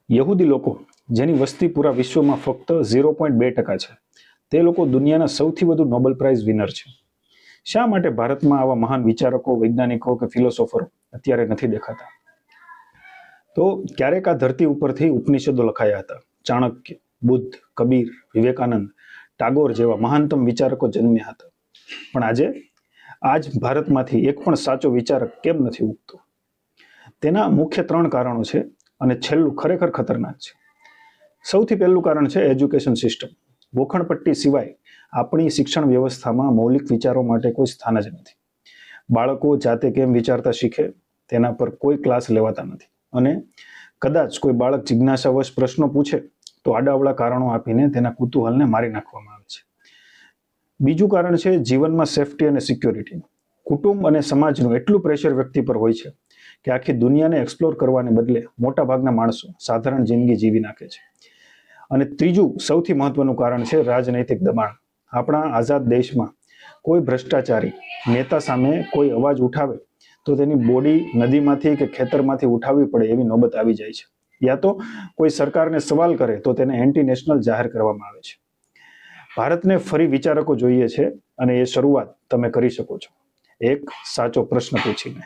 યહૂદી લોકો જેની વસ્તી પૂરા વિશ્વમાં ફક્ત 0.2% છે, તે લોકો દુનિયાના સૌથી વધુ નોબેલ પ્રાઇઝ વિનર છે. શા માટે ભારતમાં આવા મહાન વિચારકો, વૈજ્ઞાનિકો કે ફિલોસોફરો અત્યારે નથી દેખાતા? તો ક્યારેક આ ધરતી ઉપરથી ઉપનિષદો લખાયા હતા. ચાણક્ય, બુદ્ધ, કબીર, વિવેકાનંદ, ટાગોર જેવા મહાનતમ વિચારકો જન્મ્યા હતા. પણ આજ ભારતમાંથી એક પણ સાચો વિચારક કેમ નથી ઉગતો? તેના મુખ્ય 3 કારણો છે અને છેલ્લું ખરેખર ખતરનાક છે. સૌથી પહેલું કારણ છે એજ્યુકેશન સિસ્ટમ. ગોખણપટ્ટી સિવાય આપણી શિક્ષણ વ્યવસ્થામાં મૌલિક વિચારો માટે કોઈ સ્થાન જ નથી. બાળકો જાતે કેમ વિચારતા શીખે તેના પર કોઈ ક્લાસ લેવાતા નથી. અને કદાચ કોઈ બાળક જિજ્ઞાસાવશ પ્રશ્નો પૂછે તો આડાઅવળા કારણો આપીને તેના કુતૂહલને મારી નાખવામાં આવે છે. બીજું કારણ છે જીવનમાં સેફટી અને સિક્યોરિટી. કુટુંબ અને સમાજનું એટલું પ્રેશર વ્યક્તિ પર હોય છે કે આખી દુનિયાને એક્સપ્લોર કરવાને બદલે મોટાભાગના માણસો સાધારણ જિંદગી જીવી નાખે છે. અને ત્રીજું સૌથી મહત્વનું કારણ છે રાજનૈતિક દબાણ. આપણા આઝાદ દેશમાં કોઈ ભ્રષ્ટાચારી નેતા સામે કોઈ અવાજ ઉઠાવે તો તેની બોડી નદીમાંથી કે ખેતરમાંથી ઉઠાવવી પડે એવી નોબત આવી જાય છે. યા તો કોઈ સરકારને સવાલ કરે તો તેને એન્ટી નેશનલ જાહેર કરવામાં આવે છે. ભારતને ફરી વિચારકો જોઈએ છે અને એ શરૂઆત તમે કરી શકો છો એક સાચો પ્રશ્ન પૂછીને.